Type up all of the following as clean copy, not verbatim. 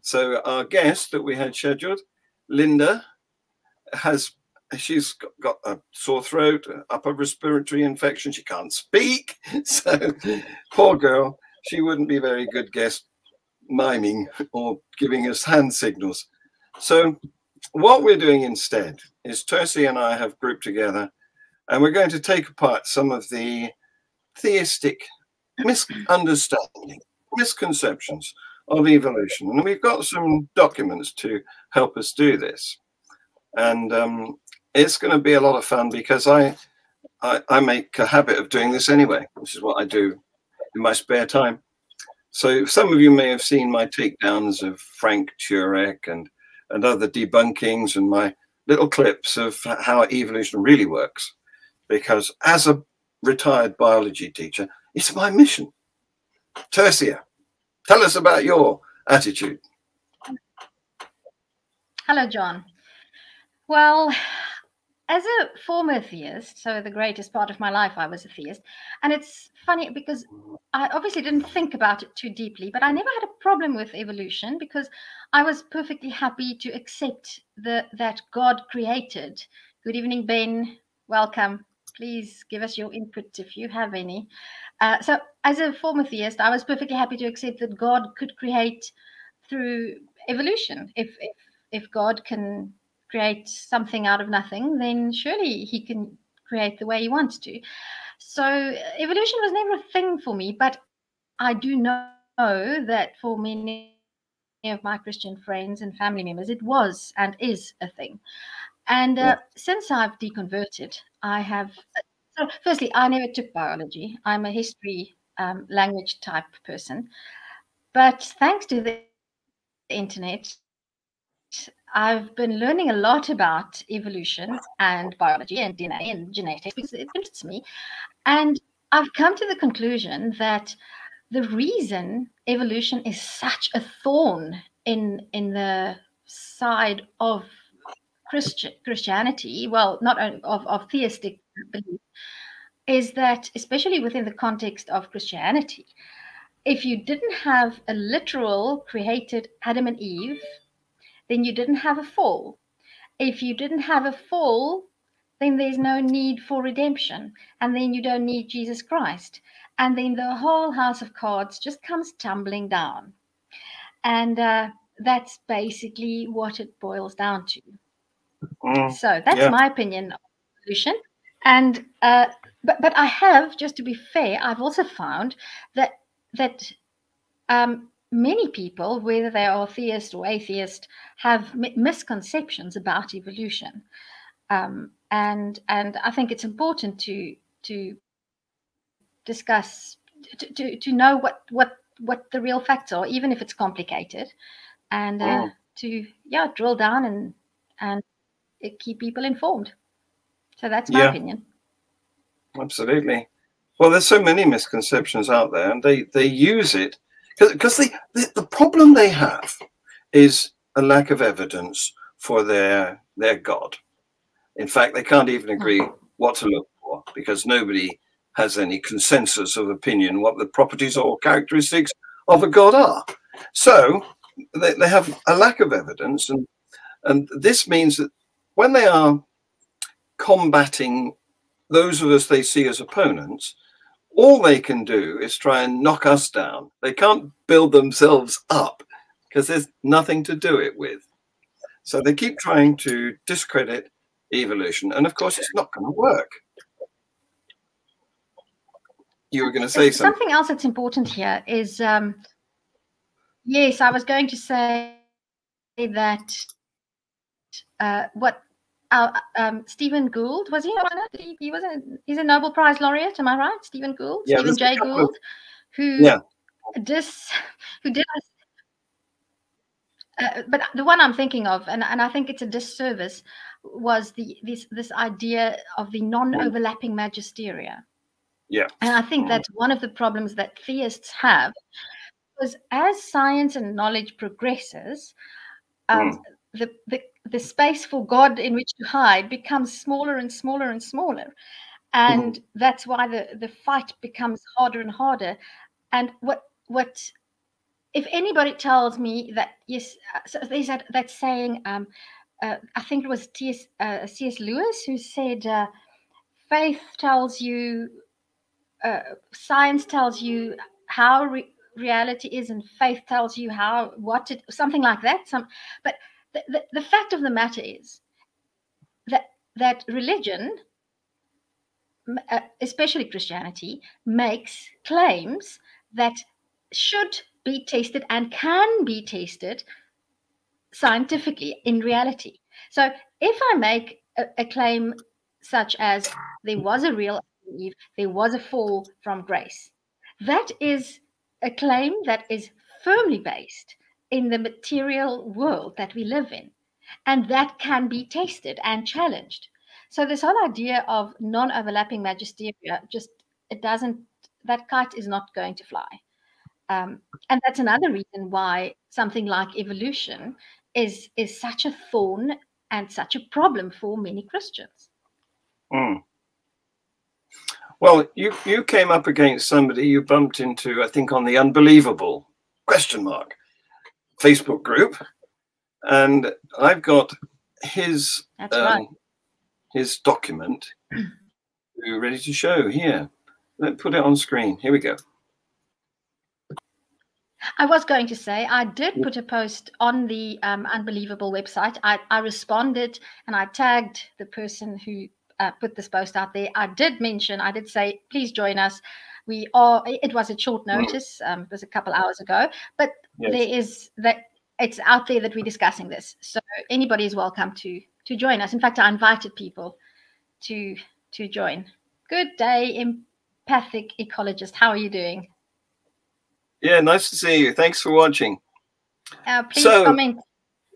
So our guest that we had scheduled, Linda, she's got a sore throat, upper respiratory infection. She can't speak. So poor girl, she wouldn't be a very good guest miming or giving us hand signals. So what we're doing instead is Tersia and I have grouped together, and we're going to take apart some of the theistic misunderstanding, misconceptions of evolution. And we've got some documents to help us do this. And it's going to be a lot of fun because I make a habit of doing this anyway. This is what I do in my spare time. So some of you may have seen my takedowns of Frank Turek and other debunkings and my little clips of how evolution really works. Because as a retired biology teacher, it's my mission. Tersia, tell us about your attitude. Hello, John. Well, as a former theist, so the greatest part of my life, I was a theist. And it's funny because I obviously didn't think about it too deeply, but I never had a problem with evolution because I was perfectly happy to accept that God created. Good evening, Ben. Welcome. Please give us your input if you have any. So as a former theist, I was perfectly happy to accept that God could create through evolution. If God can create something out of nothing, then surely he can create the way he wants to. So evolution was never a thing for me, but I do know that for many of my Christian friends and family members, it was and is a thing. And since I've deconverted, I have. So firstly, I never took biology. I'm a history language type person. But thanks to the internet, I've been learning a lot about evolution and biology and DNA and genetics because it interests me. And I've come to the conclusion that the reason evolution is such a thorn in the side of Christianity, well, not only of theistic belief, is that, especially within the context of Christianity, if you didn't have a literal created Adam and Eve, then you didn't have a fall. If you didn't have a fall, then there's no need for redemption. And then you don't need Jesus Christ. And then the whole house of cards just comes tumbling down. And that's basically what it boils down to. So that's my opinion of evolution. And but I have, just to be fair, I've also found that many people, whether they are theist or atheist, have misconceptions about evolution, and I think it's important to discuss, to know what the real facts are, even if it's complicated, and to drill down and keep people informed. So that's my opinion. Absolutely. Well, there's so many misconceptions out there, and they use it because the problem they have is a lack of evidence for their God. In fact, they can't even agree what to look for because nobody has any consensus of opinion what the properties or characteristics of a God are. So they have a lack of evidence, and this means that when they are combating those of us they see as opponents, all they can do is try and knock us down. They can't build themselves up because there's nothing to do it with. So they keep trying to discredit evolution. And of course, it's not going to work. You were going to say something. Something else that's important here is, yes, I was going to say that what Stephen Gould, was he? He's a Nobel Prize laureate, am I right? Stephen Gould, Stephen Jay Gould, who did. But the one I'm thinking of, and I think it's a disservice, was this idea of the non-overlapping magisteria. Yeah, and I think that's one of the problems that theists have, because as science and knowledge progresses, the space for God in which to hide becomes smaller and smaller and smaller. And that's why the fight becomes harder and harder. And what if anybody tells me that, yes, so there's that saying, I think it was C.S. Lewis who said, faith tells you, science tells you how reality is, and faith tells you something like that. But the fact of the matter is that religion, especially Christianity, makes claims that should be tested and can be tested scientifically in reality. So if I make a claim such as there was a real Eve, there was a fall from grace, that is a claim that is firmly based in the material world that we live in, and that can be tested and challenged. So this whole idea of non-overlapping magisteria, that kite is not going to fly. And that's another reason why something like evolution is such a thorn and such a problem for many Christians. Mm. Well, you came up against somebody you bumped into, I think, on the Unbelievable ? Facebook group, and I've got his his document ready to show here. Let's put it on screen. Here we go. I was going to say, I did put a post on the Unbelievable website. I responded and I tagged the person who put this post out there. I did say, please join us. It was a short notice. It was a couple hours ago, but yes, it's out there that we're discussing this. So anybody is welcome to join us. In fact, I invited people to join. Good day, empathic ecologist. How are you doing? Yeah, nice to see you. Thanks for watching. Please comment.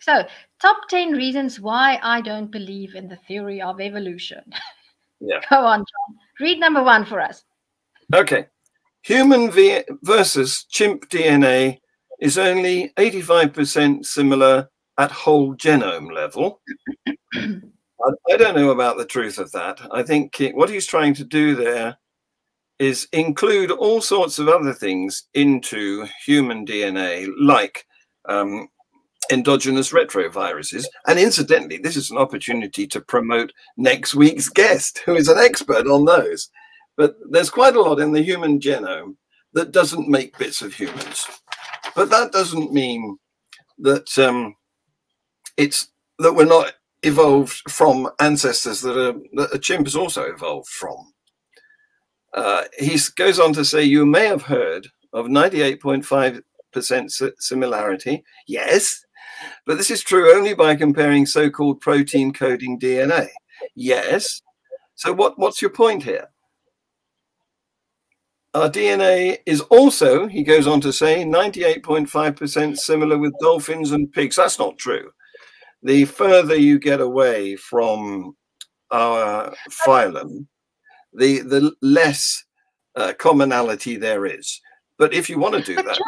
So, top 10 reasons why I don't believe in the theory of evolution. Yeah. Go on, John. Read number 1 for us. Okay. Human versus chimp DNA is only 85% similar at whole genome level. I don't know about the truth of that. I think what he's trying to do there is include all sorts of other things into human DNA, like endogenous retroviruses. And incidentally, this is an opportunity to promote next week's guest, who is an expert on those. But there's quite a lot in the human genome that doesn't make bits of humans. But that doesn't mean that that we're not evolved from ancestors that a chimp has also evolved from. He goes on to say, you may have heard of 98.5% similarity. Yes, but this is true only by comparing so-called protein coding DNA. Yes. So what's your point here? Our DNA is also, he goes on to say, 98.5% similar with dolphins and pigs. That's not true. The further you get away from our phylum, the less commonality there is. But if you want to do that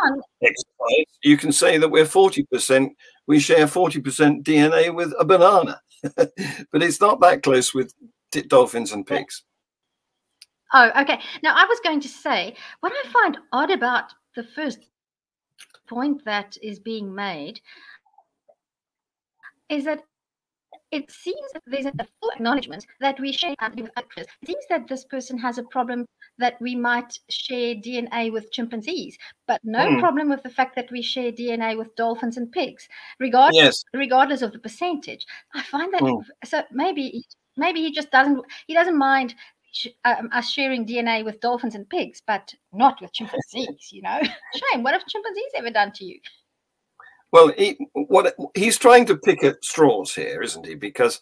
exercise, you can say that we're 40%, we share 40% DNA with a banana. But it's not that close with dolphins and pigs. Oh, okay. Now, I was going to say, what I find odd about the first point that is being made is that it seems that there's a full acknowledgement that we share DNA with others. It seems that this person has a problem that we might share DNA with chimpanzees, but no problem with the fact that we share DNA with dolphins and pigs, regardless of the percentage. I find that so maybe he just doesn't mind us sharing DNA with dolphins and pigs, but not with chimpanzees. You know, shame. What have chimpanzees ever done to you? Well, he's trying to pick at straws here, isn't he? Because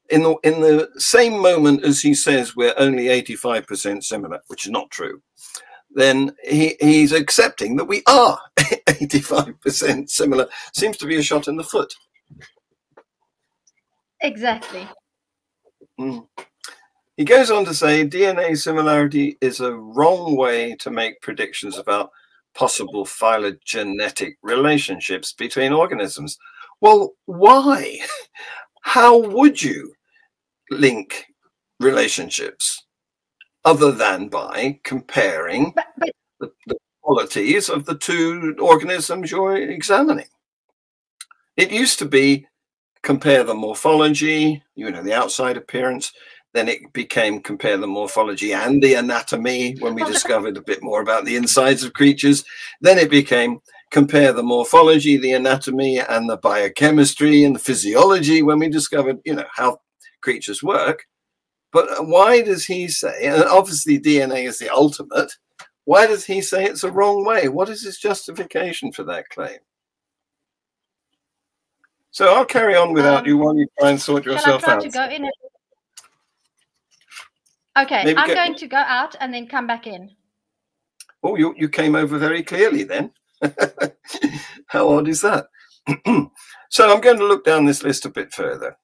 in the same moment as he says we're only 85% similar, which is not true, then he's accepting that we are 85% similar. Seems to be a shot in the foot. Exactly. He goes on to say DNA similarity is a wrong way to make predictions about possible phylogenetic relationships between organisms. Well, why? How would you link relationships other than by comparing the qualities of the two organisms you're examining. It used to be compare the morphology, the outside appearance. Then it became compare the morphology and the anatomy when we discovered a bit more about the insides of creatures. Then it became compare the morphology, the anatomy, and the biochemistry and the physiology when we discovered, how creatures work. But why does he say, and obviously DNA is the ultimate, why does he say it's a wrong way? What is his justification for that claim? So I'll carry on without you while you try and sort yourself out. To go in? Okay, I'm going to go out and then come back in. Oh, you came over very clearly then. How odd is that? So I'm going to look down this list a bit further.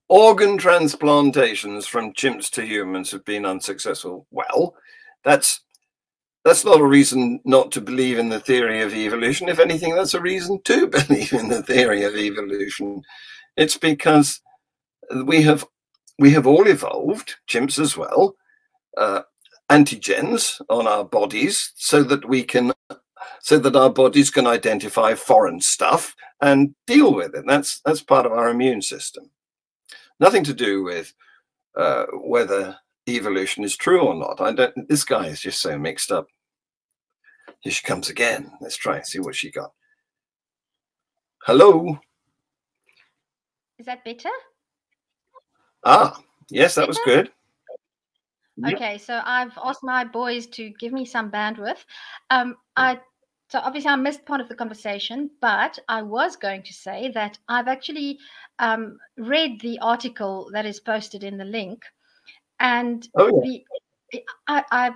Organ transplantations from chimps to humans have been unsuccessful. Well, that's not a reason not to believe in the theory of evolution. If anything, that's a reason to believe in the theory of evolution. It's because we have all evolved, chimps as well, antigens on our bodies so that our bodies can identify foreign stuff and deal with it. That's part of our immune system. Nothing to do with whether evolution is true or not. This guy is just so mixed up. Here she comes again. Let's try and see what she got. Hello. Is that better? Ah, yes, that was good. Okay, so I've asked my boys to give me some bandwidth. So obviously I missed part of the conversation, but I was going to say that I've actually read the article that is posted in the link, and I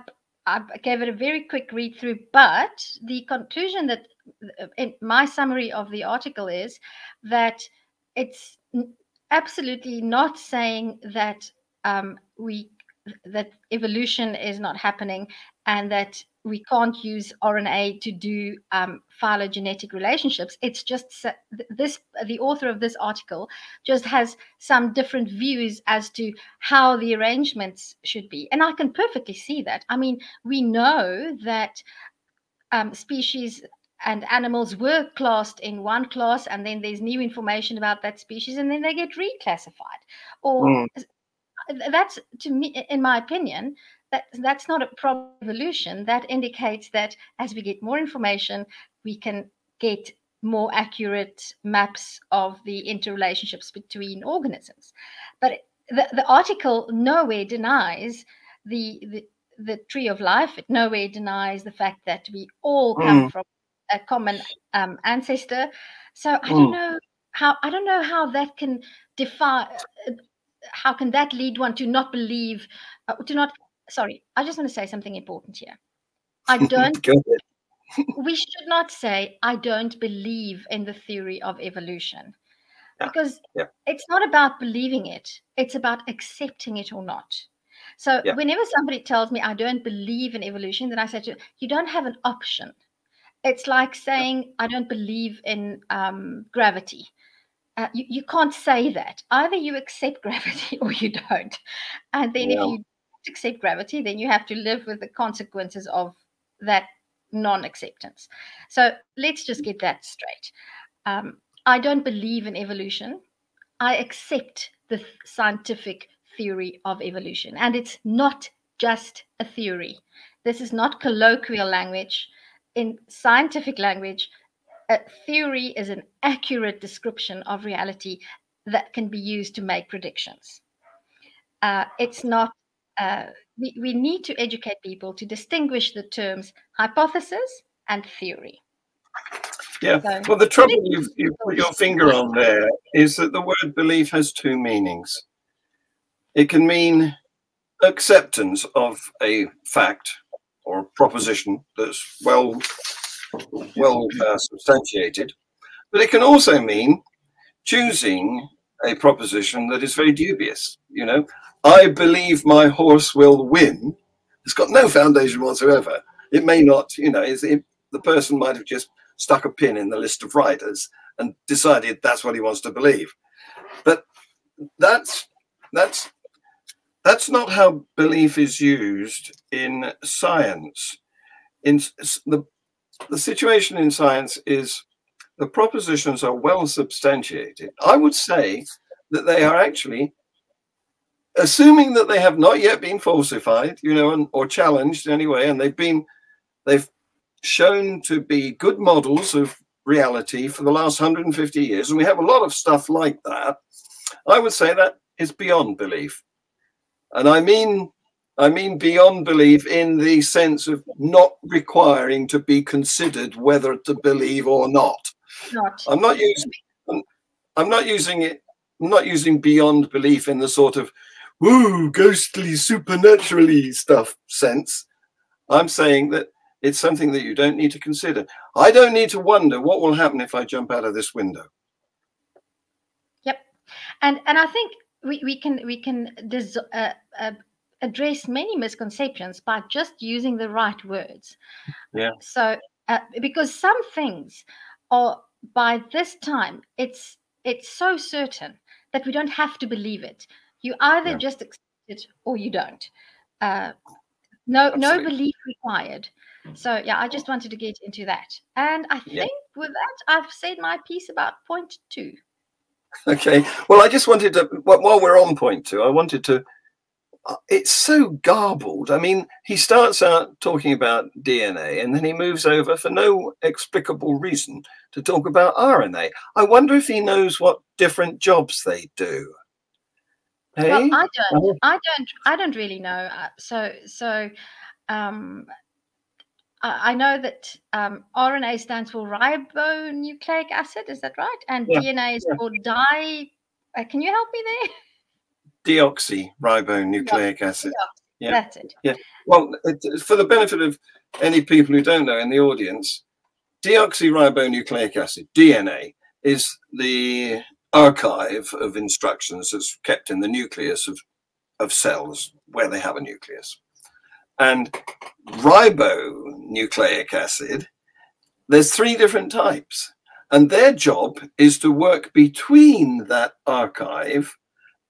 gave it a very quick read through, but the conclusion that in my summary of the article is that it's absolutely not saying that that evolution is not happening and that we can't use RNA to do phylogenetic relationships. It's just the author of this article just has some different views as to how the arrangements should be. And I can perfectly see that. I mean, we know that species and animals were classed in one class, and then there's new information about that species, and then they get reclassified. Or that's, to me, in my opinion, that's not a problem of evolution. That indicates that as we get more information, we can get more accurate maps of the interrelationships between organisms. But the article nowhere denies the tree of life. It nowhere denies the fact that we all come from a common ancestor. So I don't know how that can how can that lead one to not believe, sorry, I just want to say something important here. We should not say, I don't believe in the theory of evolution, because it's not about believing it. It's about accepting it or not. So whenever somebody tells me I don't believe in evolution, then I say to you don't have an option. It's like saying I don't believe in gravity. You can't say that. Either you accept gravity or you don't. And then if you accept gravity, then you have to live with the consequences of that non-acceptance. So let's just get that straight. I don't believe in evolution. I accept the scientific theory of evolution. And it's not just a theory. This is not colloquial language. In scientific language, a theory is an accurate description of reality that can be used to make predictions. It's not, we need to educate people to distinguish the terms hypothesis and theory. Yeah, well, the trouble you put your finger on there is that the word belief has two meanings. It can mean acceptance of a fact or a proposition that's well substantiated, but it can also mean choosing a proposition that is very dubious. I believe my horse will win. It's got no foundation whatsoever. It may not, the person might have just stuck a pin in the list of riders and decided that's what he wants to believe. But that's That's not how belief is used in science. In the situation in science is the propositions are well substantiated. I would say that they are actually, assuming that they have not yet been falsified, you know, or challenged anyway, and they've shown to be good models of reality for the last 150 years, and we have a lot of stuff like that. I would say that is beyond belief. And I mean beyond belief in the sense of not requiring to be considered whether to believe or not. I'm not using beyond belief in the sort of woo, ghostly, supernaturally stuff sense. I'm saying that it's something that you don't need to consider. I don't need to wonder what will happen if I jump out of this window. Yep, and I think we can address many misconceptions by just using the right words. Yeah. So because some things are, by this time, it's so certain that we don't have to believe it. You either just accept it or you don't. No belief required. So yeah, I just wanted to get into that. And I think with that, I've said my piece about point 2. Okay. Well, I just wanted to, while we're on point 2, I wanted to, it's so garbled. I mean, he starts out talking about DNA and then he moves over for no explicable reason to talk about RNA. I wonder if he knows what different jobs they do. Hey? Well, I don't really know. I know that RNA stands for ribonucleic acid. Is that right? And DNA is for can you help me there? Deoxyribonucleic acid. Yeah, that's it. Yeah. Well, for the benefit of any people who don't know in the audience, deoxyribonucleic acid, DNA, is the archive of instructions that's kept in the nucleus of cells where they have a nucleus. And ribonucleic acid, there's 3 different types, and their job is to work between that archive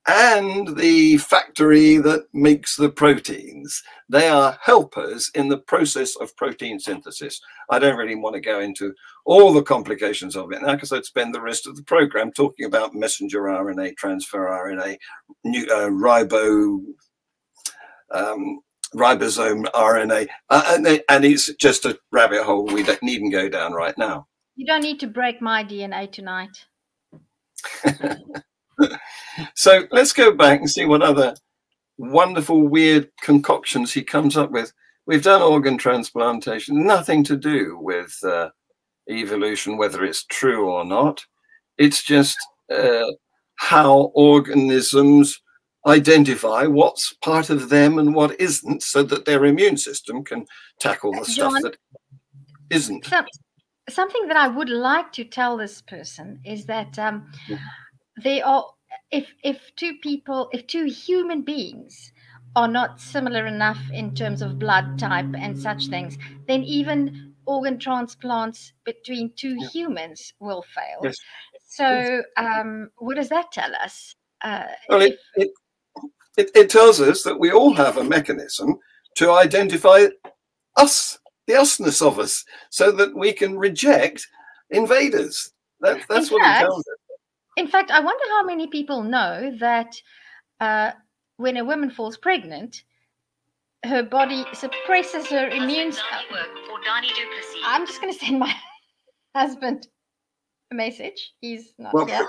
and the factory that makes the proteins. They are helpers in the process of protein synthesis. I don't really want to go into all the complications of it now because I'd spend the rest of the program talking about messenger RNA, transfer RNA, ribosome RNA, and it's just a rabbit hole we don't needn't go down right now. You don't need to break my DNA tonight. So let's go back and see what other wonderful, weird concoctions he comes up with. We've done organ transplantation, nothing to do with evolution, whether it's true or not. It's just how organisms identify what's part of them and what isn't, so that their immune system can tackle the stuff that isn't. Something that I would like to tell this person is that they are, if two human beings are not similar enough in terms of blood type and such things, then even organ transplants between 2 humans will fail. Yes. So what does that tell us? Well, it tells us that we all have a mechanism to identify us, the usness of us, so that we can reject invaders. That's what it tells us. In fact, I wonder how many people know that when a woman falls pregnant, her body suppresses her immune system. I'm just going to send my husband a message. He's not here.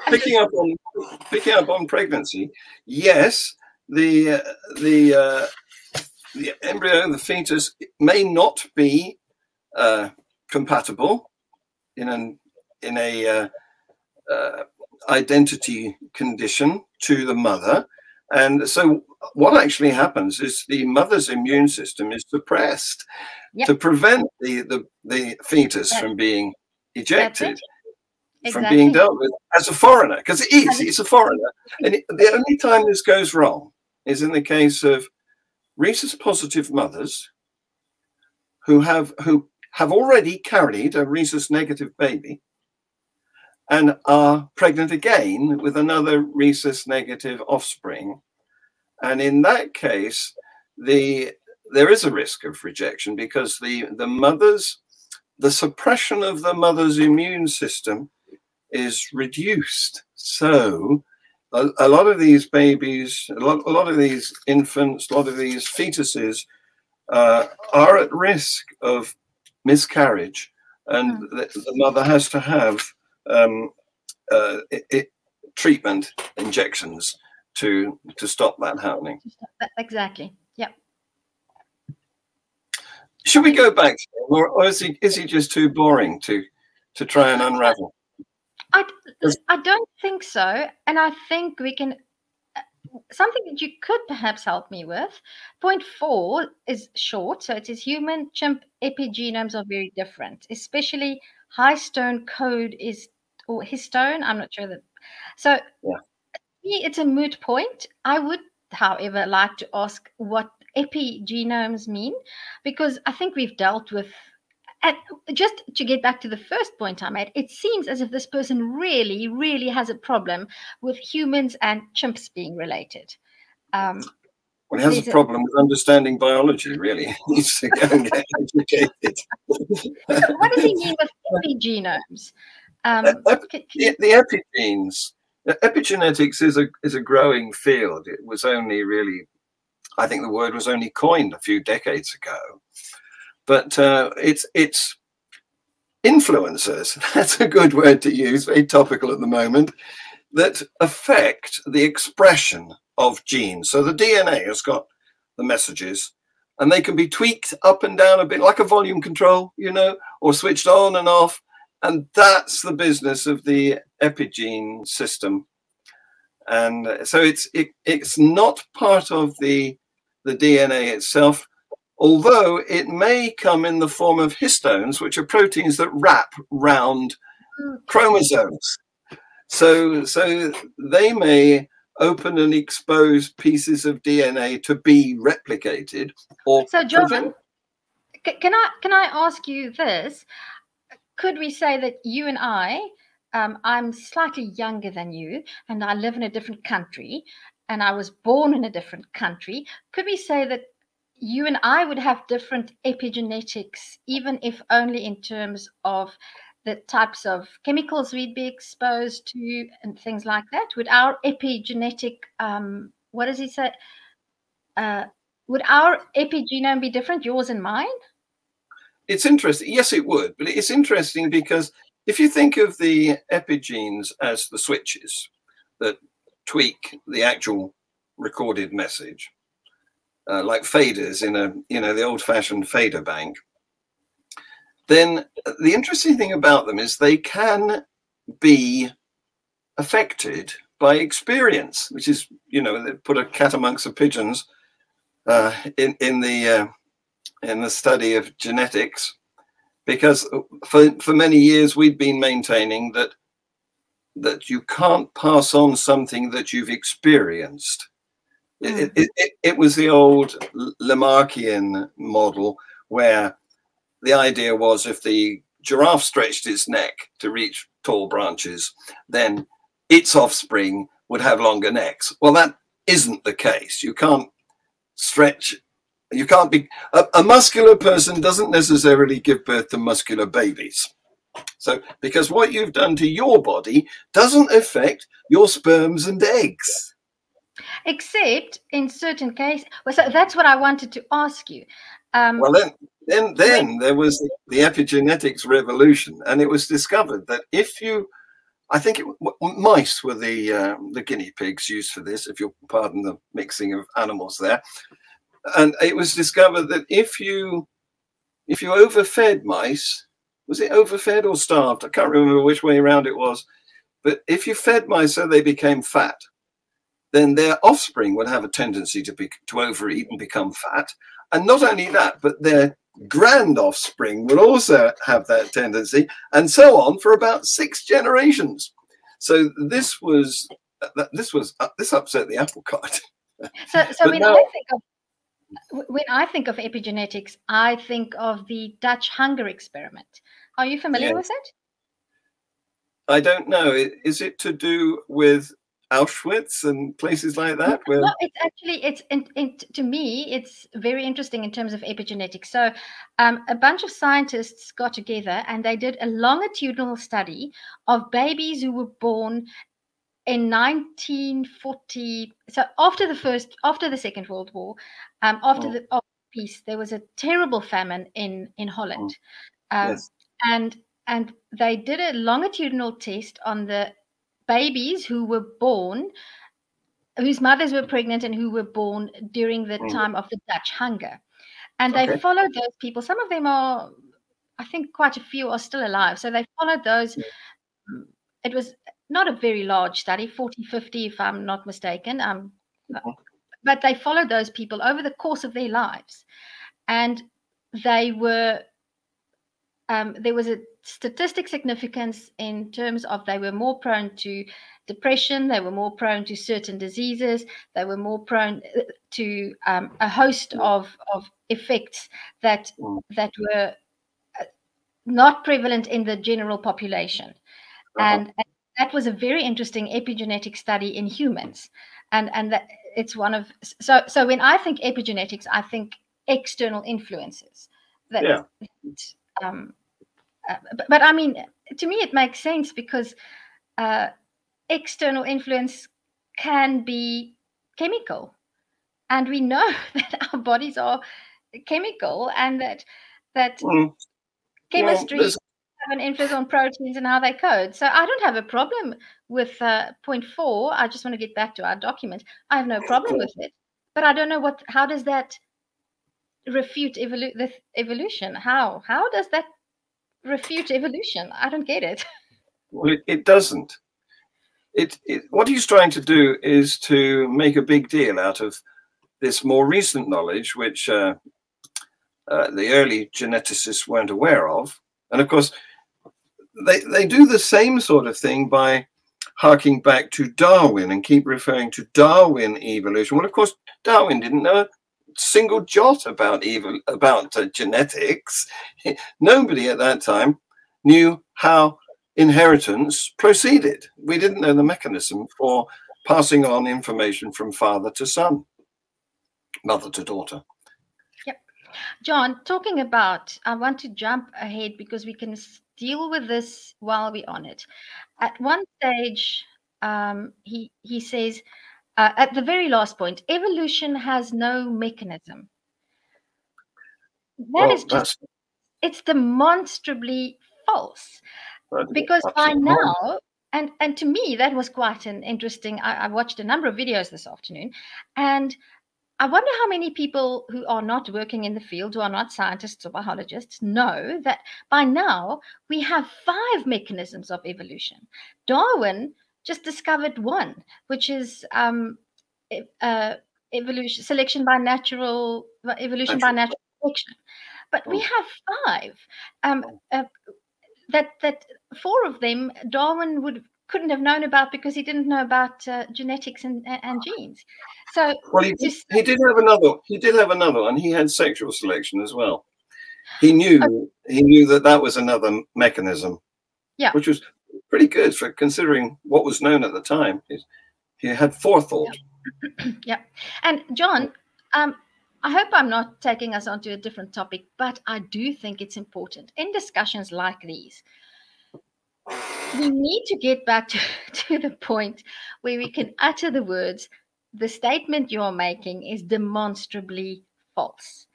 Picking up on pregnancy, yes, the embryo, the fetus, may not be compatible in a identity condition to the mother, and so what actually happens is the mother's immune system is suppressed to prevent the fetus from being ejected, from being dealt with as a foreigner, because it's a foreigner. And the only time this goes wrong is in the case of rhesus positive mothers who have already carried a rhesus negative baby and are pregnant again with another rhesus negative offspring. And in that case, there is a risk of rejection because the suppression of the mother's immune system is reduced. So a lot of these babies, a lot of these infants, a lot of these fetuses are at risk of miscarriage, and the mother has to have treatment injections to stop that happening. Exactly. Yeah. Should we go back, or is he just too boring to try and unravel? I don't think so, and I think we can. Something that you could perhaps help me with. Point 4 is short, so it says human chimp epigenomes are very different, especially histone code is, or histone. I'm not sure that. So yeah. It's a moot point. I would, however, like to ask what epigenomes mean, because I think we've dealt with. And just to get back to the first point I made, it seems as if this person really, really has a problem with humans and chimps being related. Well, he has a problem with understanding biology, really. He needs to go and get educated. So what does he mean with epigenomes? The epigenes. Epigenetics is a growing field. It was only really, I think the word was only coined a few decades ago. But it's influencers, that's a good word to use, very topical at the moment, that affect the expression of genes. So the DNA has got the messages, and they can be tweaked up and down a bit like a volume control, you know, or switched on and off. And that's the business of the epigene system. And so it's not part of the DNA itself, although it may come in the form of histones, which are proteins that wrap round chromosomes. So they may open and expose pieces of DNA to be replicated. Or so, John, can I ask you this? Could we say that you and I'm slightly younger than you, and I live in a different country, and I was born in a different country? Could we say that you and I would have different epigenetics, even if only in terms of the types of chemicals we'd be exposed to and things like that? Would our epigenetic, what does he say? Would our epigenome be different, yours and mine? It's interesting. Yes, it would. But it's interesting because if you think of the epigenes as the switches that tweak the actual recorded message, like faders in the old-fashioned fader bank, then the interesting thing about them is they can be affected by experience, which is, they put a cat amongst the pigeons in the study of genetics, because for many years we'd been maintaining that you can't pass on something that you've experienced. It was the old Lamarckian model, where the idea was if the giraffe stretched its neck to reach tall branches, then its offspring would have longer necks. Well, that isn't the case. You can't stretch. You can't be a muscular person doesn't necessarily give birth to muscular babies. So because what you've done to your body doesn't affect your sperms and eggs. Except in certain cases. Well, so that's what I wanted to ask you. Well, then there was the epigenetics revolution, and it was discovered that if you, mice were the guinea pigs used for this, if you'll pardon the mixing of animals there. And it was discovered that if you overfed mice, was it overfed or starved? I can't remember which way around it was. But if you fed mice so they became fat, then their offspring would have a tendency to overeat and become fat. And not only that, but their grand offspring would also have that tendency, and so on for about 6 generations. So this upset the apple cart. So when I think of epigenetics, I think of the Dutch hunger experiment. Are you familiar with it? I don't know. Is it to do with Auschwitz and places like that? Where... No, it's actually, to me, it's very interesting in terms of epigenetics. So a bunch of scientists got together and they did a longitudinal study of babies who were born in 1940. So after the Second World War, after the peace, there was a terrible famine in Holland. Yes. And they did a longitudinal test on the babies who were born, whose mothers were pregnant and who were born during the time of the Dutch hunger. And they followed those people. Some of them are, I think quite a few are still alive. So they followed those. It was not a very large study, 40, 50, if I'm not mistaken. But they followed those people over the course of their lives. And they were, there was a statistic significance in terms of they were more prone to depression, they were more prone to certain diseases, they were more prone to a host of effects that were not prevalent in the general population. And that was a very interesting epigenetic study in humans. And that it's one of, so when I think epigenetics, I think external influences. But I mean, to me, it makes sense because external influence can be chemical. And we know that our bodies are chemical and that chemistry have an influence on proteins and how they code. So I don't have a problem with point 4. I just want to get back to our document. I have no problem with it. But I don't know how does that refute evolution? How does that refute evolution? I don't get it. Well, it doesn't. What he's trying to do is to make a big deal out of this more recent knowledge, which the early geneticists weren't aware of. And of course, they do the same sort of thing by harking back to Darwin and keep referring to Darwin evolution. Well, of course, Darwin didn't know a single jot about genetics. Nobody at that time knew how inheritance proceeded. We didn't know the mechanism for passing on information from father to son, mother to daughter. Yep. John, talking about, I want to jump ahead because we can deal with this while we're on it. At one stage, he says, at the very last point, evolution has no mechanism. It's demonstrably false. Because by now, and to me, that was quite an interesting, I watched a number of videos this afternoon, and I wonder how many people who are not working in the field, who are not scientists or biologists, know that by now we have 5 mechanisms of evolution. Darwin just discovered one, which is evolution by natural selection. But we have 5. That 4 of them Darwin couldn't have known about because he didn't know about genetics and genes. So well, he did have another. He did have another one. He had sexual selection as well. He knew that was another mechanism. Yeah, which was pretty good for considering what was known at the time. He had forethought. Yeah, and John, I hope I'm not taking us onto a different topic, but I do think it's important in discussions like these. We need to get back to the point where we can utter the words, the statement you're making is demonstrably false.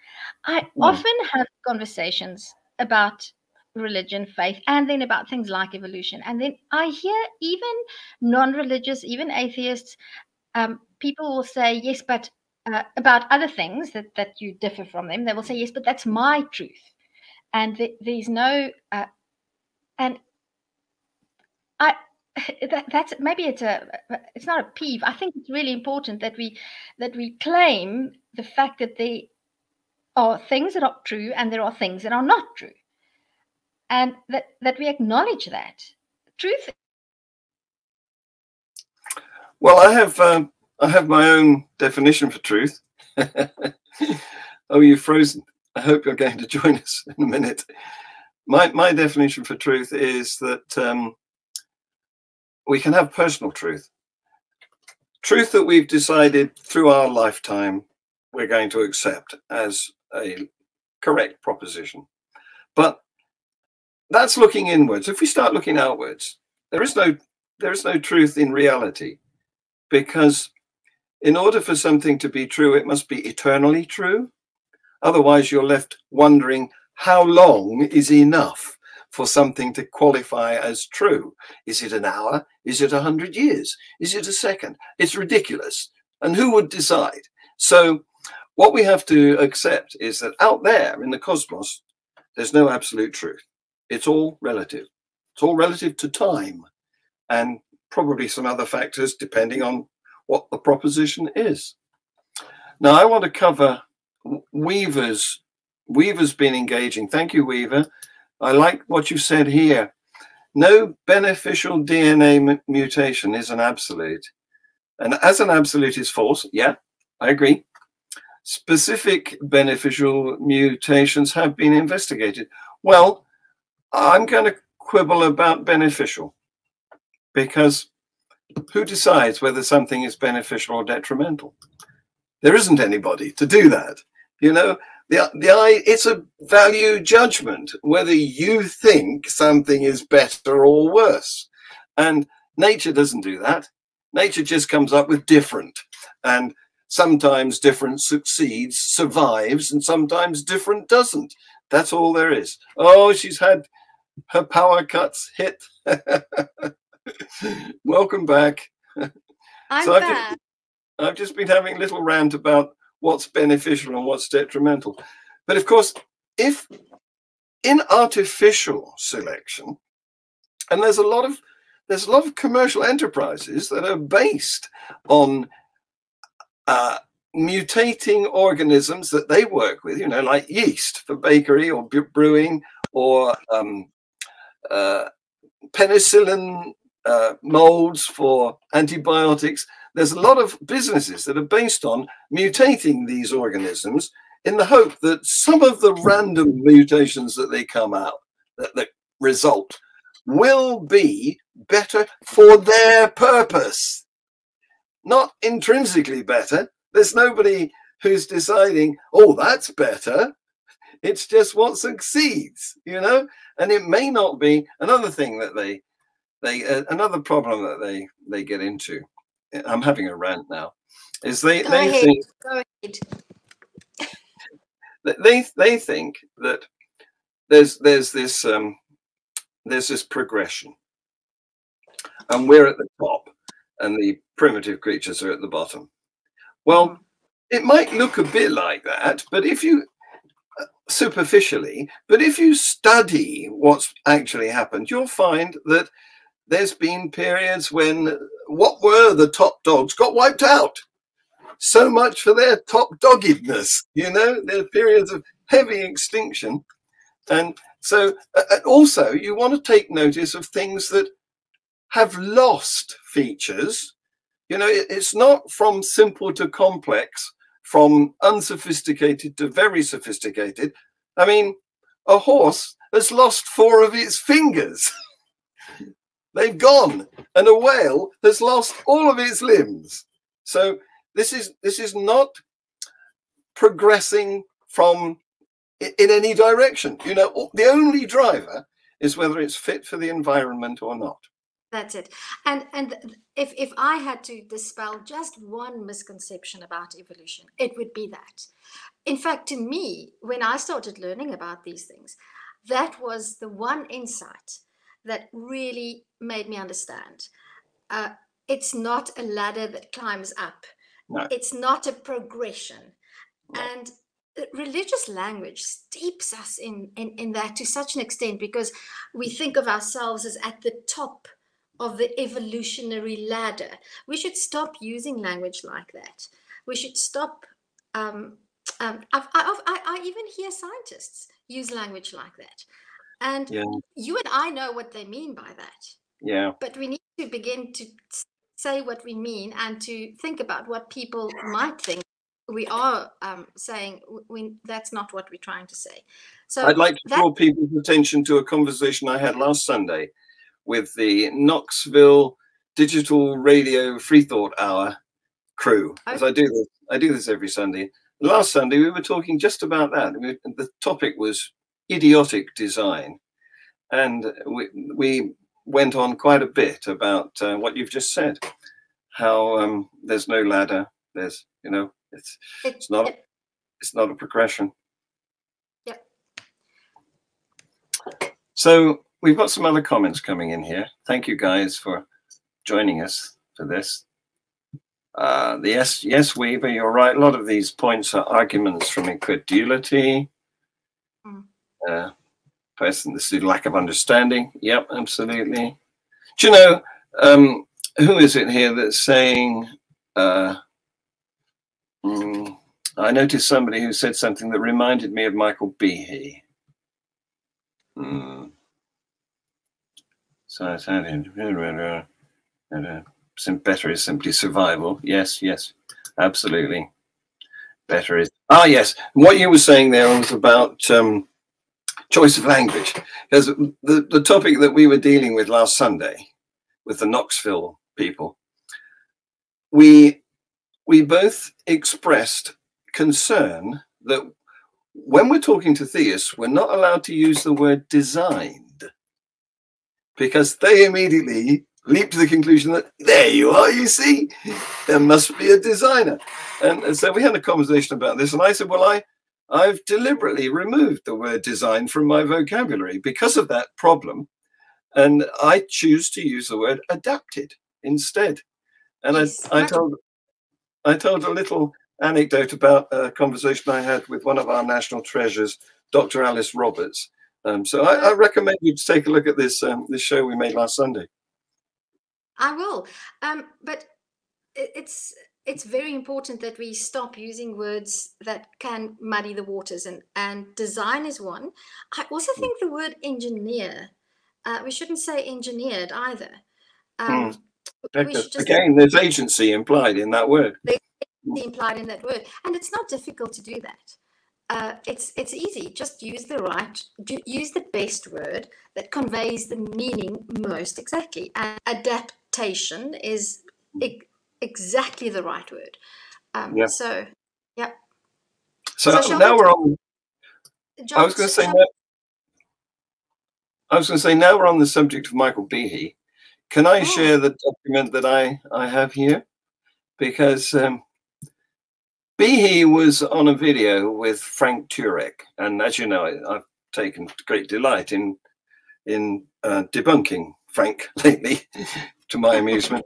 I often have conversations about religion, faith, and then about things like evolution. And then I hear even non-religious, even atheists, people will say, yes, but about other things that you differ from them, they will say, yes, but that's my truth. And there's no, and that's maybe it's not a peeve. I think it's really important that we claim the fact that there are things that are true and there are things that are not true, and that we acknowledge that truth. Well, I have my own definition for truth. Oh, you've frozen. I hope you're going to join us in a minute. My definition for truth is that we can have personal truth. truth that we've decided through our lifetime we're going to accept as a correct proposition. But that's looking inwards. If we start looking outwards, there is no truth in reality, because in order for something to be true, it must be eternally true. Otherwise, you're left wondering how long is enough for something to qualify as true. Is it an hour? Is it 100 years? Is it a second? It's ridiculous. And who would decide? So what we have to accept is that out there in the cosmos, there's no absolute truth. It's all relative. It's all relative to time and probably some other factors depending on what the proposition is. Now, I want to cover Weaver's been engaging. Thank you, Weaver. I like what you said here. No beneficial DNA mutation is an absolute. And as an absolute is false, yeah, I agree. Specific beneficial mutations have been investigated. Well, I'm going to quibble about beneficial, because who decides whether something is beneficial or detrimental? There isn't anybody to do that. You know, it's a value judgment whether you think something is better or worse. And nature doesn't do that. Nature just comes up with different. And sometimes different succeeds, survives, and sometimes different doesn't. That's all there is. Oh, she's had her power cuts hit. Welcome back. I'm so back. I've just been having a little rant about what's beneficial and what's detrimental. But of course, if in artificial selection, and there's a lot of commercial enterprises that are based on mutating organisms that they work with, you know, like yeast for bakery or brewing, or penicillin molds for antibiotics. There's a lot of businesses that are based on mutating these organisms in the hope that some of the random mutations that they come out, that result, will be better for their purpose. Not intrinsically better. There's nobody who's deciding, oh, that's better. It's just what succeeds, you know? And it may not be. Another thing that another problem that they get into, I'm having a rant now, is they think they think that there's this progression, and we're at the top and the primitive creatures are at the bottom. Well, it might look a bit like that, but if you superficially, but if you study what's actually happened, you'll find that there's been periods when what were the top dogs got wiped out. So much for their top doggedness, you know. There are periods of heavy extinction. And so also you want to take notice of things that have lost features. You know, it's not from simple to complex, from unsophisticated to very sophisticated. I mean, a horse has lost 4 of its fingers. They've gone. And a whale has lost all of its limbs. So this is not progressing from in any direction. You know, the only driver is whether it's fit for the environment or not. That's it. And if I had to dispel just one misconception about evolution, it would be that. In fact, to me, when I started learning about these things, that was the one insight that really made me understand. It's not a ladder that climbs up. No. It's not a progression. No. And religious language steeps us in that to such an extent, because we think of ourselves as at the top of the evolutionary ladder. We should stop using language like that. We should stop. I even hear scientists use language like that. And you and I know what they mean by that. Yeah. But we need to begin to say what we mean and to think about what people might think we are saying. That's not what we're trying to say. So I'd like to draw people's attention to a conversation I had last Sunday with the Knoxville Digital Radio Free Thought Hour crew, as I do this every Sunday. Last Sunday we were talking just about that. The topic was idiotic design, and we went on quite a bit about what you've just said. How there's no ladder. There's, you know, it's not a progression. Yep. So we've got some other comments coming in here. Thank you guys for joining us for this. Yes, Weaver, you're right. A lot of these points are arguments from incredulity. Person, this is lack of understanding. Yep, absolutely. Do you know, who is it here that's saying, I noticed somebody who said something that reminded me of Michael Behe. So I said, better is simply survival. Yes, absolutely. Better is, yes. What you were saying there was about choice of language, because the topic that we were dealing with last Sunday with the Knoxville people, we both expressed concern that when we're talking to theists, we're not allowed to use the word designed, because they immediately leap to the conclusion that there you are, you see, there must be a designer. And so we had a conversation about this, and I said, well, I've deliberately removed the word design from my vocabulary because of that problem, and I choose to use the word adapted instead. And yes, I told a little anecdote about a conversation I had with one of our national treasures, Dr. Alice Roberts. So I recommend you to take a look at this this show we made last Sunday. I will, but it's very important that we stop using words that can muddy the waters, and design is one. I also think the word engineer, we shouldn't say engineered either. We should just, again, there's agency implied in that word. Implied in that word, and it's not difficult to do that. It's easy. Just use the best word that conveys the meaning most exactly. And adaptation is exactly the right word. Yeah. So, yeah. So now we're on. John, I was going to say now we're on the subject of Michael Behe. Can I share the document that I have here? Because Behe was on a video with Frank Turek, and as you know, I've taken great delight in debunking Frank lately, to my amusement.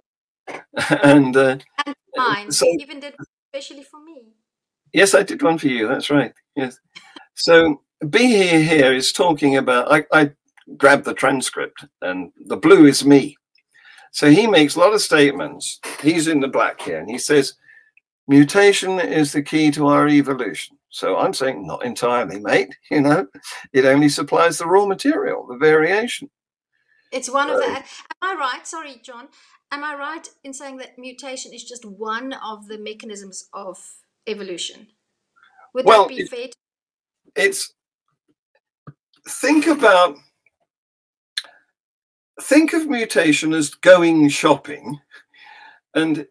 And mine. So, you even did especially for me. Yes, I did one for you. That's right. Yes. So Behe here is talking about. I grabbed the transcript, and the blue is me. So he makes a lot of statements. He's in the black here, and he says, mutation is the key to our evolution. So I'm saying not entirely, mate. You know, it only supplies the raw material, the variation. It's one of the. Am I right? Sorry, John. Am I right in saying that mutation is just one of the mechanisms of evolution? Would that be fair? It's think of mutation as going shopping, and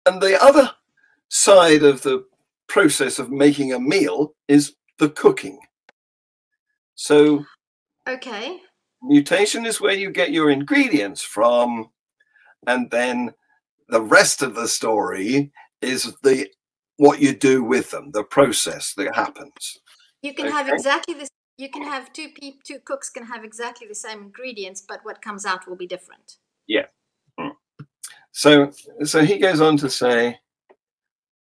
the other side of the process of making a meal is the cooking. So okay, mutation is where you get your ingredients from, and then the rest of the story is what you do with them, the process that happens. You can have exactly this. You can have two cooks can have exactly the same ingredients, but what comes out will be different. Yeah. So he goes on to say,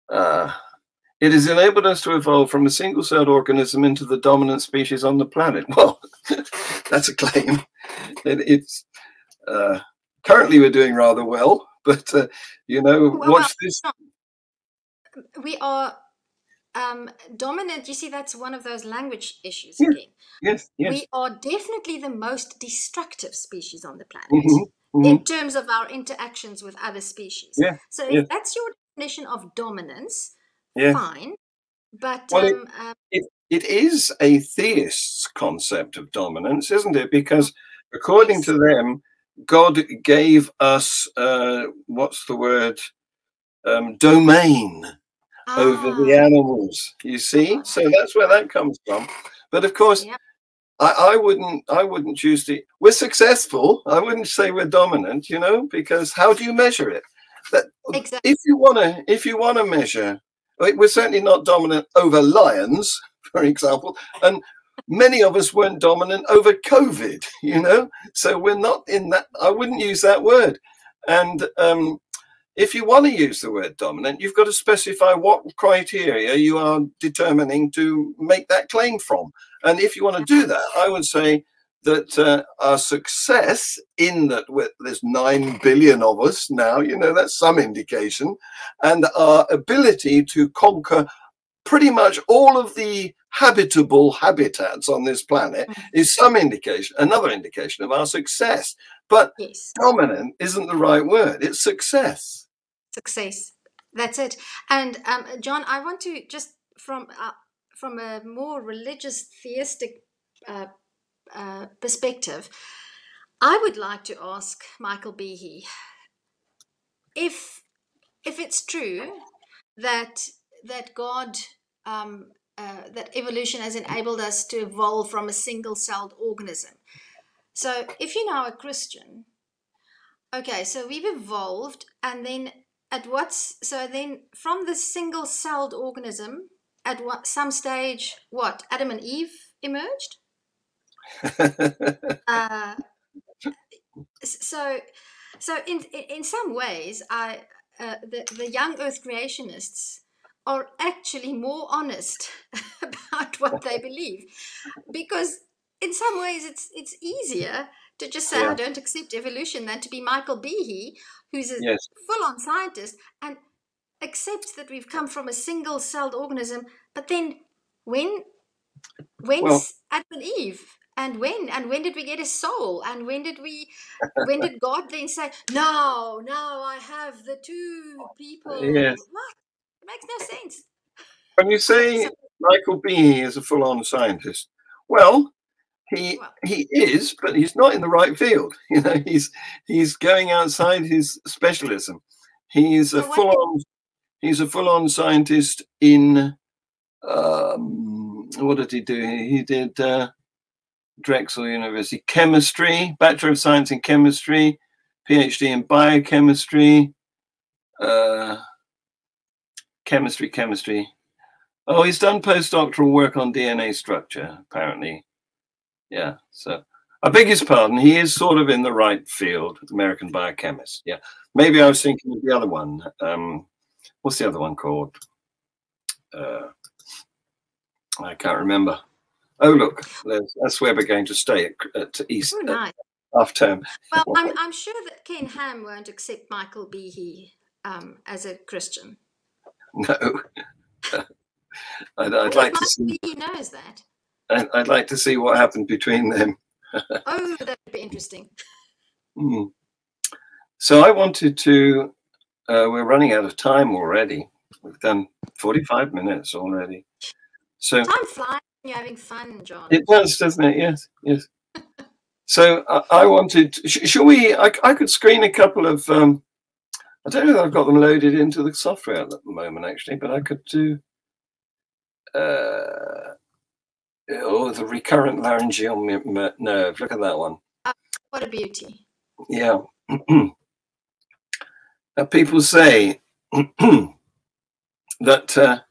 it has enabled us to evolve from a single-celled organism into the dominant species on the planet. Well, that's a claim. It's currently we're doing rather well, but you know, watch this. We are dominant. You see, that's one of those language issues Yeah. again. Yes. We are definitely the most destructive species on the planet in terms of our interactions with other species. Yeah. So if that's your definition of dominance, fine. But well, it is a theist's concept of dominance, isn't it? Because according to them, God gave us what's the word? domain over the Ah, animals, you see. So that's where that comes from. But of course, yeah. I wouldn't choose to. We're successful. I wouldn't say we're dominant, you know, because how do you measure it? That Exactly. if you wanna measure, we're certainly not dominant over lions, for example, and many of us weren't dominant over COVID, you know. So we're not in that. I wouldn't use that word. And if you want to use the word dominant, you've got to specify what criteria you are determining to make that claim from. And if you want to do that, I would say that our success in that there's 9 billion of us now, you know, that's some indication, and our ability to conquer pretty much all of the habitable habitats on this planet is some indication, another indication of our success. But Yes. dominant isn't the right word. It's success. Success. That's it. And John, I want to just from a more religious, theistic perspective, I would like to ask Michael Behe if it's true that God that evolution has enabled us to evolve from a single-celled organism. So, if you're now a Christian, okay, so we've evolved, and then then from the single-celled organism, at some stage, what, Adam and Eve emerged? uh, so in some ways, the young Earth creationists are actually more honest about what they believe, because in some ways it's easier to just say, Yeah. I don't accept evolution, than to be Michael Behe, who's a Yes. full-on scientist and accepts that we've come from a single-celled organism. But then when's Well, Adam and Eve? And when did we get a soul? And when did God then say, now I have the two yes. people? What? It makes no sense. When you say Michael Behe is a full-on scientist, well, he is, but he's not in the right field. You know, he's going outside his specialism. He's a full-on scientist in what did he do? He did Drexel University chemistry, Bachelor of Science in Chemistry, PhD in biochemistry, chemistry. Oh, he's done postdoctoral work on DNA structure, apparently. Yeah, so I beg his pardon. He is sort of in the right field, American biochemist. Yeah, maybe I was thinking of the other one. What's the other one called? I can't remember. Oh, look, that's where we're going to stay at East half term. Well, I'm sure that Ken Ham won't accept Michael Behe as a Christian. No, I'd like to see. Behe knows that. I'd like to see what happened between them. Oh, that would be interesting. So I wanted to. We're running out of time already. We've done 45 minutes already. So time flies when you're having fun, John. It does, doesn't it? Yes, yes. So I wanted. Shall we? I could screen a couple of. I don't know if I've got them loaded into the software at the moment, actually, but I could do. The recurrent laryngeal nerve. Look at that one. What a beauty. Yeah. People say that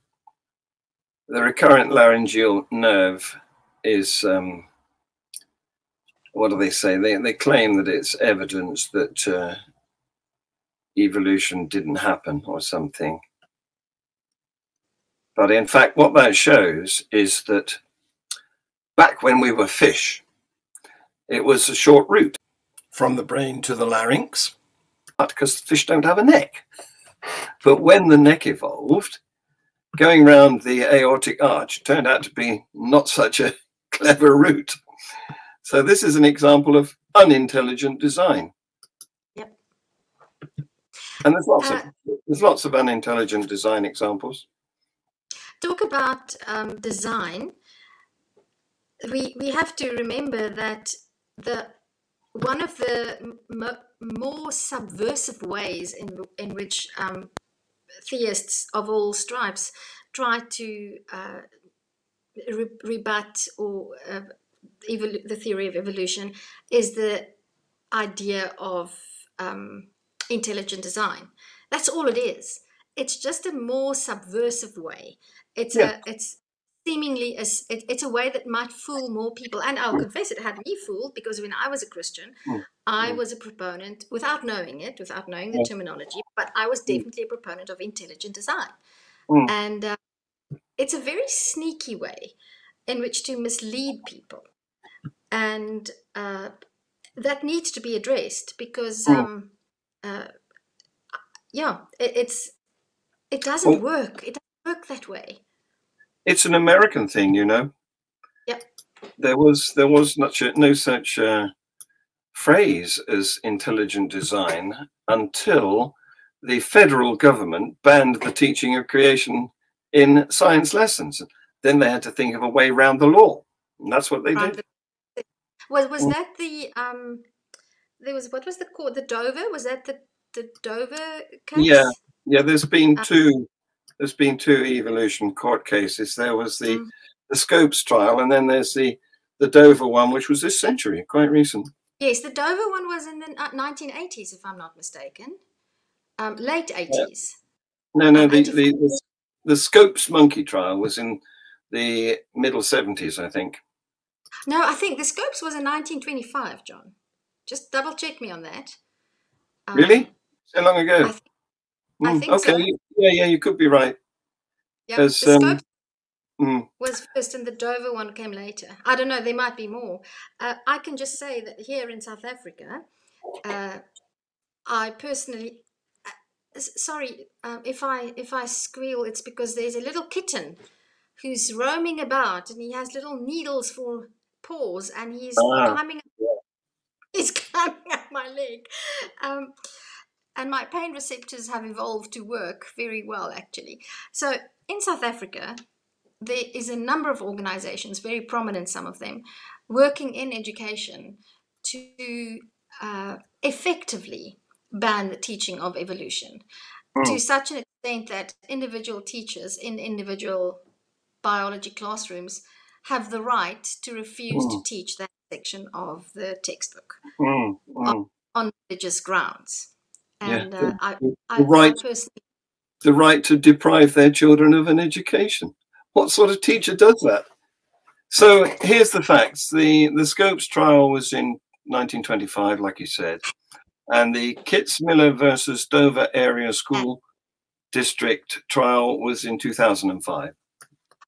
the recurrent laryngeal nerve is. What do they say? They claim that it's evidence that evolution didn't happen or something. But in fact, what that shows is that back when we were fish, it was a short route from the brain to the larynx, because fish don't have a neck. But when the neck evolved, going round the aortic arch turned out to be not such a clever route. So this is an example of unintelligent design. Yep. And there's lots of unintelligent design examples. Talk about design. We have to remember that one of the more subversive ways in which theists of all stripes try to rebut or the theory of evolution, is the idea of intelligent design. That's all it is. It's just a more subversive way. It's seemingly it's a way that might fool more people. And I'll confess, it had me fooled, because when I was a Christian, I was a proponent, without knowing the terminology, but I was definitely a proponent of intelligent design. And it's a very sneaky way in which to mislead people. And that needs to be addressed, because it doesn't work. It doesn't work that way. It's an American thing, you know. Yep. There was no such phrase as intelligent design until the federal government banned the teaching of creation in science lessons. Then they had to think of a way around the law, and that's what they did. Was that the there was, what was the court, the Dover? Was that the Dover case? Yeah. There's been two evolution court cases. There was the Scopes trial, and then there's the Dover one, which was this century, quite recent. Yes, the Dover one was in the 1980s, if I'm not mistaken. Late 80s. No, the Scopes monkey trial was in the middle 70s, I think. No, I think the Scopes was in 1925, John. Just double check me on that. Really? So long ago? I think so. Yeah, you could be right. Yeah, the Scopes was first, and the Dover one came later. I don't know, there might be more. I can just say that here in South Africa, I personally, sorry, if I squeal, it's because there's a little kitten who's roaming about, and he has little needles for paws, and he's climbing up my leg. And my pain receptors have evolved to work very well, actually. So in South Africa, there is a number of organizations, very prominent, some of them, working in education to effectively ban the teaching of evolution, to such an extent that individual teachers in individual biology classrooms have the right to refuse to teach that section of the textbook on religious grounds. And the right to deprive their children of an education. What sort of teacher does that? So here's the facts. The Scopes trial was in 1925, like you said, and the Kitzmiller versus Dover Area School District trial was in 2005.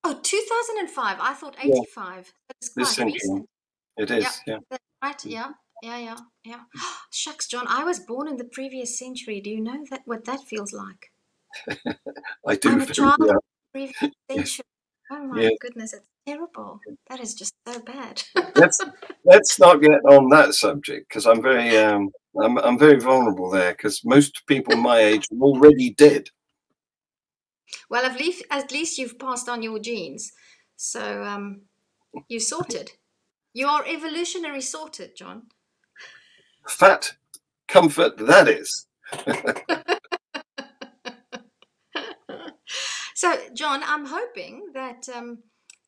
Oh, 2005. I thought 85. It's quite recent. It is, yeah. That's right, yeah. Shucks, John, I was born in the previous century. Do you know what that feels like? I do. I'm a child of the previous century. Oh my goodness, it's terrible. That is just so bad. let's not get on that subject, because I'm very I'm very vulnerable there, because most people my age are already dead. Well, at least you've passed on your genes, so you sorted. You are evolutionary sorted, John. Fat comfort, that is. So, John, I'm hoping that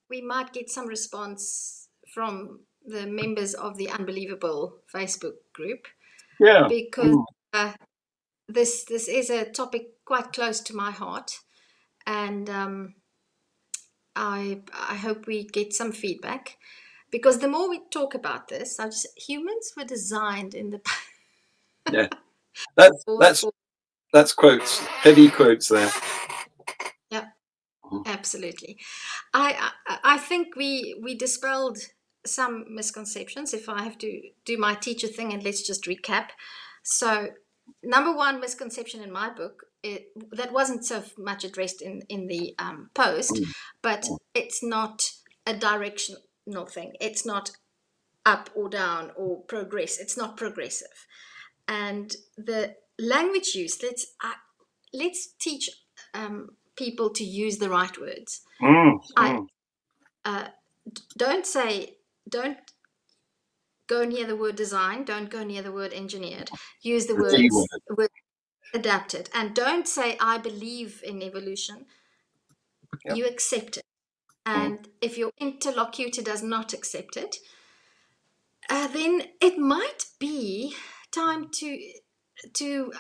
we might get some response from the members of the Unbelievable Facebook group. Yeah. Because this is a topic quite close to my heart, and I hope we get some feedback, because the more we talk about this, humans were designed in the that's quotes, heavy quotes there. Yeah, absolutely. I think we dispelled some misconceptions. If I have to do my teacher thing, and let's just recap. So, number one misconception in my book, that wasn't so much addressed in the post, but it's not a directional thing. It's not up or down or progress. It's not progressive. And the language use, let's teach people to use the right words. Don't go near the word design. Don't go near the word engineered. Use the word adapt it. And don't say, I believe in evolution. Yep. You accept it. And if your interlocutor does not accept it, then it might be time to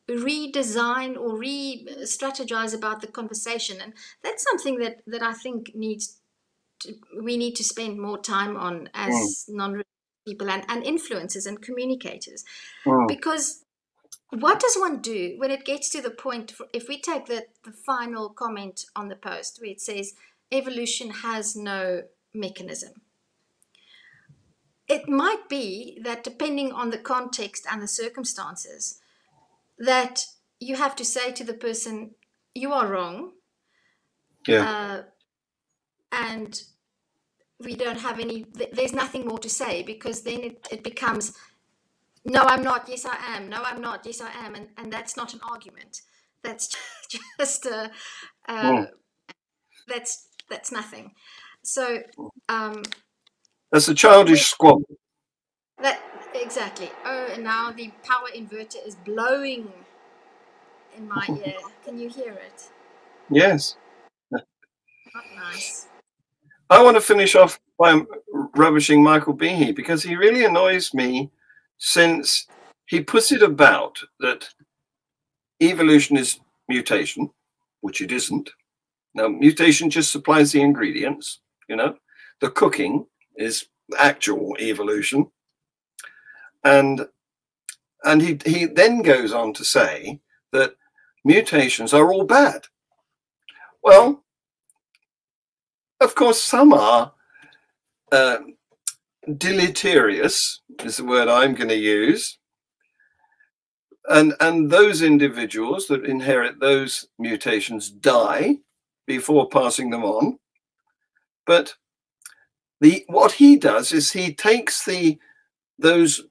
redesign or re-strategize about the conversation. And that's something that I think we need to spend more time on as non-religious people and influencers and communicators. Because what does one do when it gets to the point, if we take the final comment on the post where it says evolution has no mechanism? It might be that depending on the context and the circumstances, that you have to say to the person, you are wrong. Yeah. And we don't have there's nothing more to say, because then it becomes, no, I'm not, yes, I am. No, I'm not, yes, I am. And that's not an argument. That's just that's nothing. So that's a childish squabble. That exactly. Oh, and now the power inverter is blowing in my ear. Can you hear it? Yes. Not nice. I want to finish off by rubbishing Michael Behe, because he really annoys me, since he puts it about that evolution is mutation, which it isn't. Now, mutation just supplies the ingredients, the cooking is actual evolution. And he then goes on to say that mutations are all bad. Well, of course, some are deleterious, is the word I'm going to use. And those individuals that inherit those mutations die before passing them on. But what he does is he takes those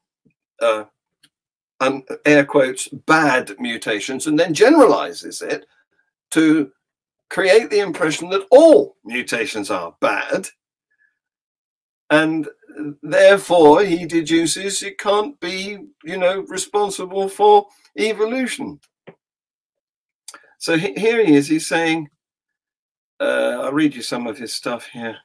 air quotes bad mutations and then generalizes it to create the impression that all mutations are bad, and therefore he deduces it can't be responsible for evolution. So here he is, he's saying, I'll read you some of his stuff here.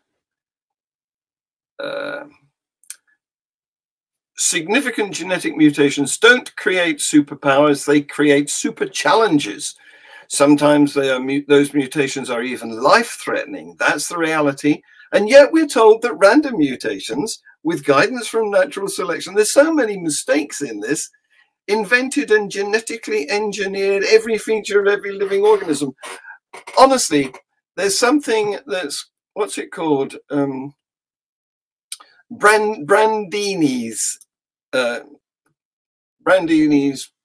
Significant genetic mutations don't create superpowers, they create super challenges. Sometimes those mutations are even life-threatening. That's the reality. And yet we're told that random mutations, with guidance from natural selection, there's so many mistakes in this, invented and genetically engineered every feature of every living organism. Honestly, there's something that's, what's it called? Brandini's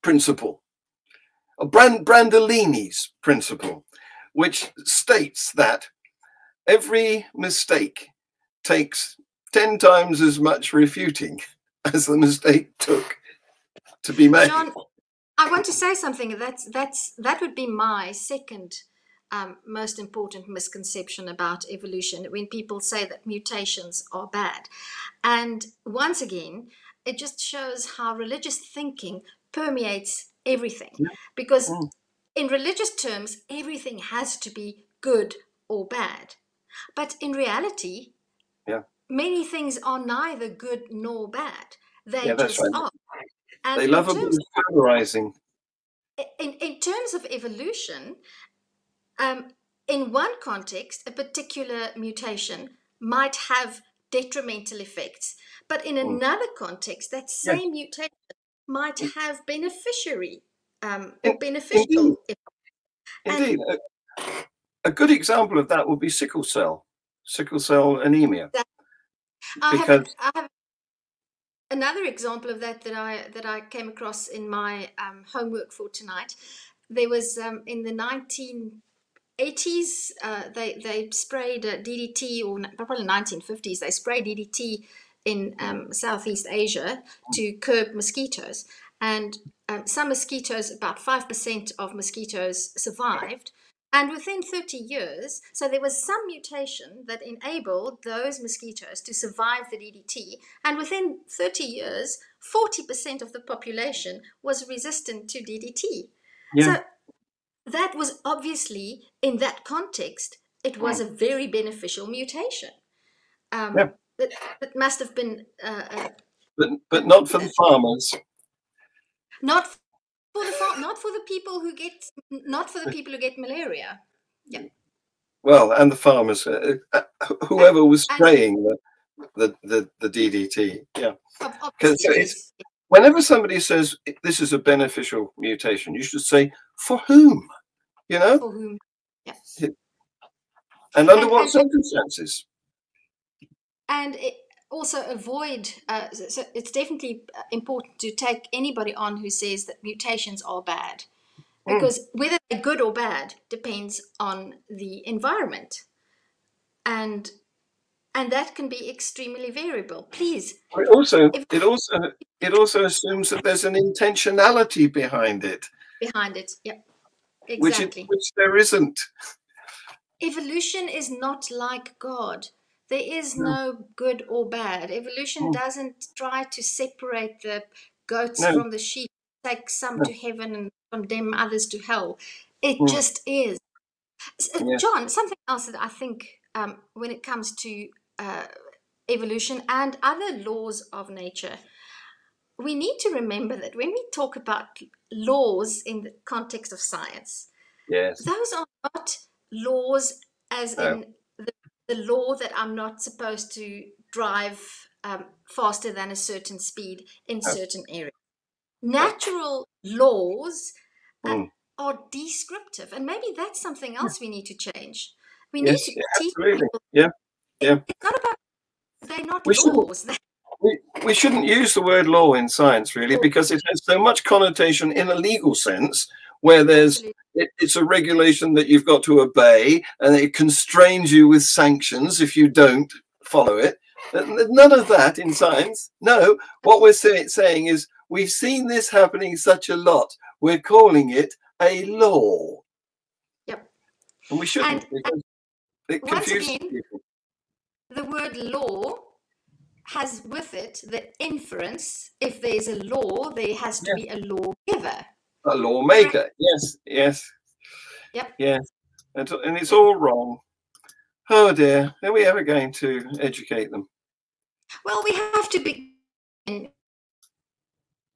principle, or Brandolini's principle, which states that every mistake takes 10 times as much refuting as the mistake took to be made. John, I want to say something. That would be my second most important misconception about evolution, when people say that mutations are bad. And once again, it just shows how religious thinking permeates everything. Because in religious terms, everything has to be good or bad. But in reality, many things are neither good nor bad. They just are. And they love a bit of polarizing. In terms of evolution, in one context, a particular mutation might have detrimental effects, but in another context, that same mutation might have beneficial effects. Indeed. A good example of that would be sickle cell anemia. I have another example of that I came across in my homework for tonight. There was in the 1980s, they sprayed DDT, or probably 1950s, they sprayed DDT in Southeast Asia to curb mosquitoes. And some mosquitoes, about 5% of mosquitoes survived. And within 30 years, so there was some mutation that enabled those mosquitoes to survive the DDT. And within 30 years, 40% of the population was resistant to DDT. Yeah. So that was obviously, in that context, it was a very beneficial mutation. Yeah. That must have been... but not for the farmers. Not for the people who get malaria. Yeah. Well, and the farmers, whoever was spraying the DDT. Yeah. Because Yes. whenever somebody says this is a beneficial mutation, you should say for whom, you know, For whom? Yeah. and under what circumstances. And also avoid. So it's definitely important to take anybody on who says that mutations are bad, because whether they're good or bad depends on the environment, and that can be extremely variable. Please. It also assumes that there's an intentionality behind it. Behind it, yep, exactly. Which there isn't. Evolution is not like God. There is no good or bad. Evolution doesn't try to separate the goats from the sheep, take some to heaven and condemn others to hell. It just is. John, something else that I think when it comes to evolution and other laws of nature, we need to remember that when we talk about laws in the context of science, those are not laws as in the law that I'm not supposed to drive faster than a certain speed in certain areas. Natural laws are descriptive, and maybe that's something else we need to change. We need to teach people. Yeah. It's not about, they're not laws. We shouldn't use the word law in science, really, because it has so much connotation in a legal sense, where it's a regulation that you've got to obey, and it constrains you with sanctions if you don't follow it. None of that in science. No, what we're saying is we've seen this happening such a lot. We're calling it a law. Yep. And we shouldn't, because it confuses people. The word law has with it the inference, if there's a law, there has to be a lawgiver. A lawmaker, yes. Yep. Yes. And it's all wrong. Oh dear, are we ever going to educate them? Well, we have to begin.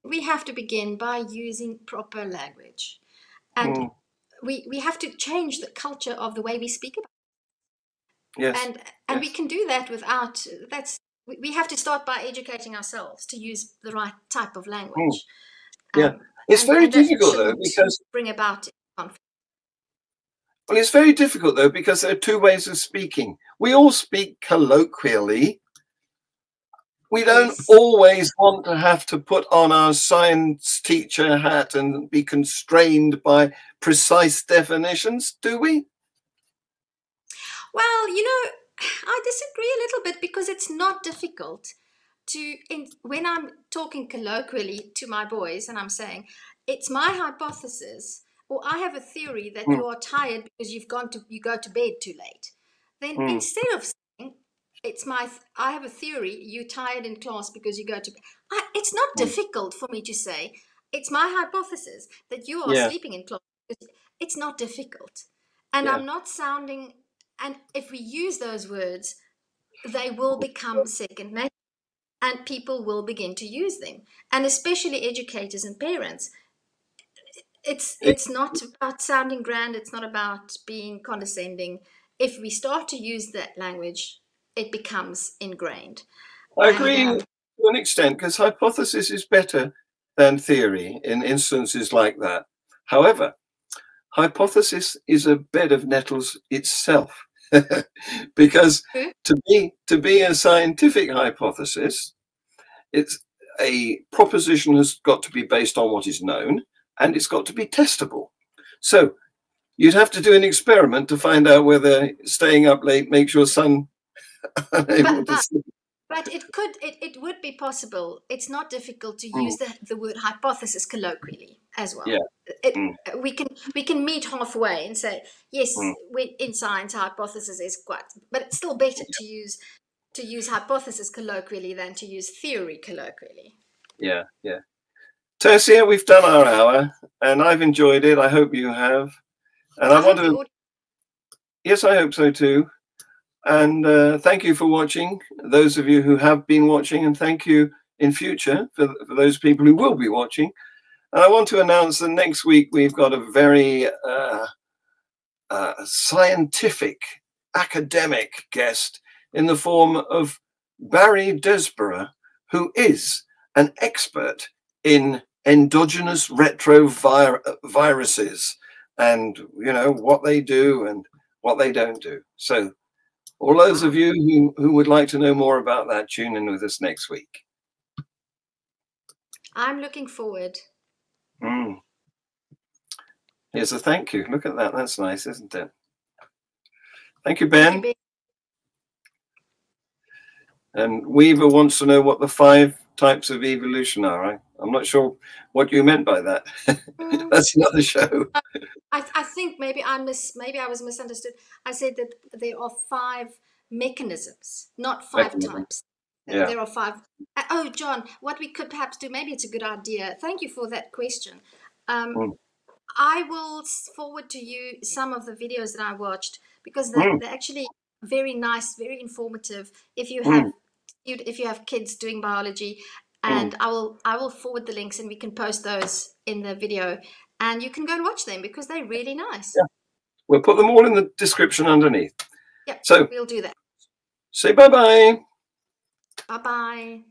We have to begin by using proper language, and we have to change the culture of the way we speak about it. Yes. And we can do that without. We have to start by educating ourselves to use the right type of language. It's very difficult though, because bring about conflict. Well, it's very difficult though, because there are two ways of speaking. We all speak colloquially. We don't always want to have to put on our science teacher hat and be constrained by precise definitions, do we? Well, I disagree a little bit, because it's not difficult when I'm talking colloquially to my boys and I'm saying, it's my hypothesis, or I have a theory that you are tired because you go to bed too late. Then instead of saying, I have a theory, you're tired in class because you go to bed. It's not difficult for me to say, it's my hypothesis that you are sleeping in class. It's not difficult. And I'm not sounding, and if we use those words, they will become second nature, and people will begin to use them. And especially educators and parents. It's not about sounding grand. It's not about being condescending. If we start to use that language, it becomes ingrained. I agree to an extent, because hypothesis is better than theory in instances like that. However, hypothesis is a bed of nettles itself, because to be a scientific hypothesis, it's a proposition has got to be based on what is known, and it's got to be testable. So you'd have to do an experiment to find out whether staying up late makes your son unable to sleep. But it would be possible. It's not difficult to use the word hypothesis colloquially as well. Yeah. We can meet halfway and say, yes, in science, hypothesis is quite, but it's still better to use hypothesis colloquially than to use theory colloquially. Yeah, yeah. Tersia, we've done our hour, and I've enjoyed it. I hope you have. And I want to. Yes, I hope so too. And thank you for watching, those of you who have been watching, and thank you in future for those people who will be watching. And I want to announce that next week we've got a very scientific, academic guest in the form of Barry Desborough, who is an expert in endogenous retroviruses and, you know, what they do and what they don't do. So all those of you who would like to know more about that, tune in with us next week. I'm looking forward. Here's a thank you. Look at that. That's nice, isn't it? Thank you, Ben. Thank you, Ben. And Weaver wants to know what the 5 types of evolution are. I'm not sure what you meant by that. That's another show. I think maybe I was misunderstood. I said that there are 5 mechanisms, not 5 types. Yeah. There are 5. Oh, John, what we could perhaps do, maybe it's a good idea. Thank you for that question. I will forward to you some of the videos that I watched, because they're actually very nice, very informative. If you have kids doing biology, and I will forward the links, and we can post those in the video, and you can go and watch them because they're really nice. Yeah. We'll put them all in the description underneath. Yeah, so we'll do that. Say bye-bye. Bye-bye.